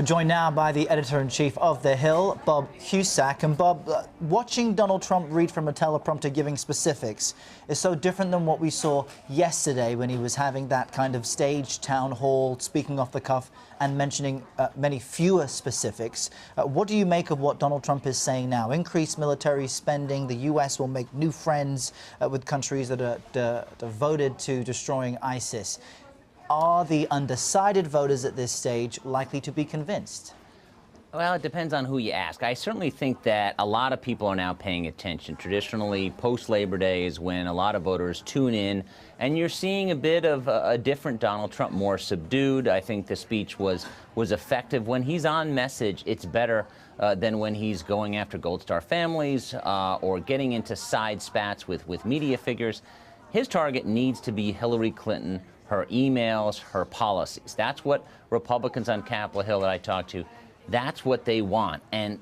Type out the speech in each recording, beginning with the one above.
We're joined now by the editor-in-chief of The Hill, Bob Cusack. And Bob, watching Donald Trump read from a teleprompter giving specifics is so different than what we saw yesterday when he was having that kind of staged town hall, speaking off the cuff and mentioning many fewer specifics. What do you make of what Donald Trump is saying now? Increased military spending, the U.S. will make new friends with countries that are devoted to destroying ISIS. Are the undecided voters at this stage likely to be convinced? Well, it depends on who you ask. I certainly think that a lot of people are now paying attention. Traditionally, post-Labor Day is when a lot of voters tune in, and you're seeing a bit of a different Donald Trump, more subdued. I think the speech was effective. When he's on message, it's better than when he's going after Gold Star families or getting into side spats with media figures. His target needs to be Hillary Clinton, her emails, her policies. That's what Republicans on Capitol Hill that I talked to, that's what they want. And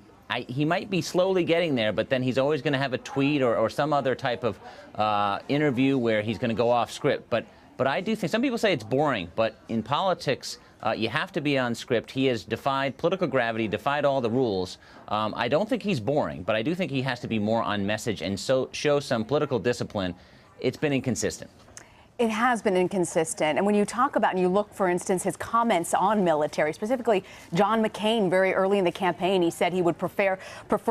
he might be slowly getting there, but then he's always going to have a tweet or some other type of interview where he's going to go off script. But I do think, some people say it's boring, but in politics, you have to be on script. He has defied political gravity, defied all the rules. I don't think he's boring, but I do think he has to be more on message and so show some political discipline. It's been inconsistent. It has been inconsistent. And when you talk about, and you look, for instance, his comments on military, specifically John McCain, very early in the campaign, he said he would prefer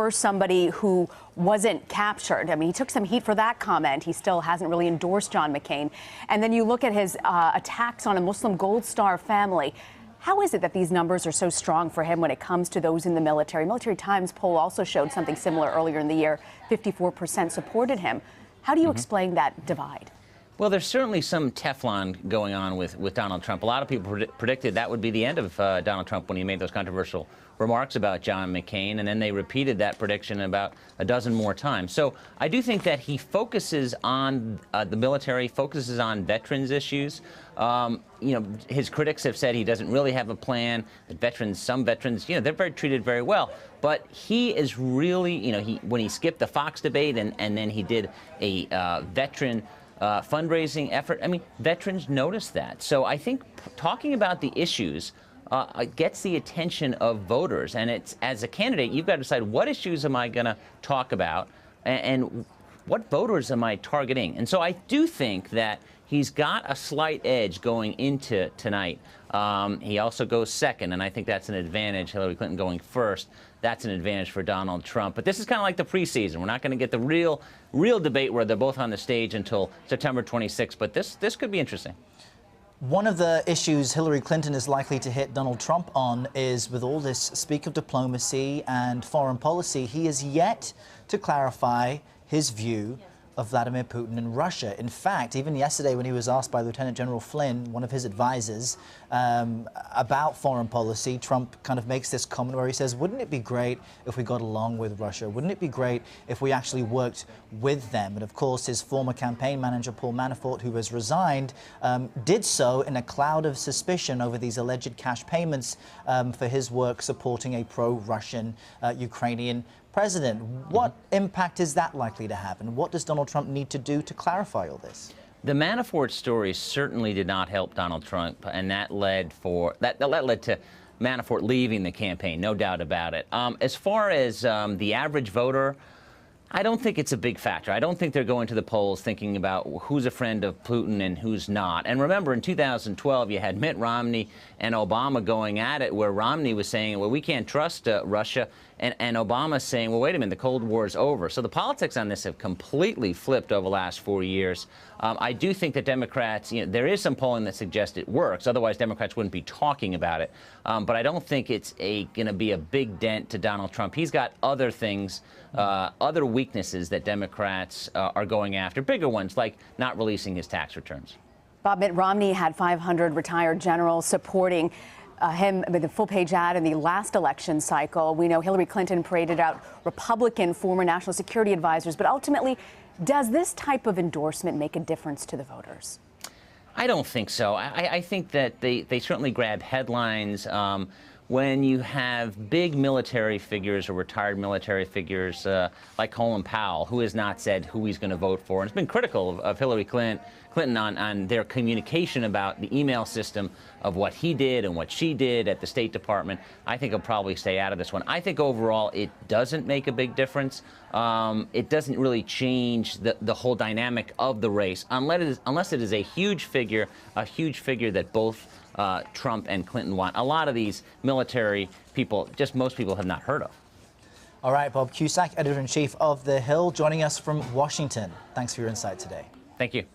somebody who wasn't captured. I mean, he took some heat for that comment. He still hasn't really endorsed John McCain. And then you look at his attacks on a Muslim Gold Star family. How is it that these numbers are so strong for him when it comes to those in the military? Military Times poll also showed something similar earlier in the year. 54% supported him. How do you explain that divide? Well, there's certainly some Teflon going on with Donald Trump. A lot of people predicted that would be the end of Donald Trump when he made those controversial remarks about John McCain, and then they repeated that prediction about a dozen more times. So I do think that he focuses on the military, focuses on veterans issues. You know, his critics have said he doesn't really have a plan. That veterans, some veterans, you know, they're treated very well. But he is really, you know, when he skipped the Fox debate and then he did a veteran fundraising effort. I mean, veterans notice that. So I think talking about the issues gets the attention of voters. And it's, as a candidate, you've got to decide what issues am I going to talk about and what voters am I targeting. And so I do think that he's got a slight edge going into tonight. He also goes second, and I think that's an advantage. Hillary Clinton going first, that's an advantage for Donald Trump. But this is kind of like the preseason. We're not going to get the real debate where they're both on the stage until September 26th. But this could be interesting. One of the issues Hillary Clinton is likely to hit Donald Trump on is, with all this speak of diplomacy and foreign policy, he is yet to clarify his view of Vladimir Putin and Russia. In fact, even yesterday when he was asked by Lieutenant General Flynn, one of his advisors, about foreign policy, Trump kind of makes this comment where he says, wouldn't it be great if we got along with Russia? Wouldn't it be great if we actually worked with them? And of course, his former campaign manager, Paul Manafort, who has resigned, did so in a cloud of suspicion over these alleged cash payments for his work supporting a pro-Russian Ukrainian president. What impact is that likely to have, and what does Donald Trump need to do to clarify all this? The Manafort story certainly did not help Donald Trump, and that led to Manafort leaving the campaign, no doubt about it. As far as the average voter, I don't think it's a big factor. I don't think they're going to the polls thinking about who's a friend of Putin and who's not. And remember, in 2012, you had Mitt Romney and Obama going at it, where Romney was saying, well, we can't trust Russia, and Obama saying, well, wait a minute, the Cold War is over. So the politics on this have completely flipped over the last 4 years. I do think that Democrats, you know, there is some polling that suggests it works. Otherwise, Democrats wouldn't be talking about it. But I don't think it's going to be a big dent to Donald Trump. He's got other things, other weaknesses that Democrats are going after, bigger ones like not releasing his tax returns. Bob, Mitt Romney had 500 retired generals supporting him with a full-page ad in the last election cycle. We know Hillary Clinton paraded out Republican former national security advisors, but ultimately, does this type of endorsement make a difference to the voters? I don't think so. I think that they certainly grab headlines. when you have big military figures or retired military figures like Colin Powell, who has not said who he's going to vote for, and has been critical of Hillary Clinton on their communication about the email system of what he did and what she did at the State Department, I think he'll probably stay out of this one. I think overall it doesn't make a big difference. It doesn't really change the whole dynamic of the race unless it is a huge figure that both Trump and Clinton want. A lot of these military people, just most people have not heard of. All right, Bob Cusack, editor-in-chief of The Hill, joining us from Washington. Thanks for your insight today. Thank you.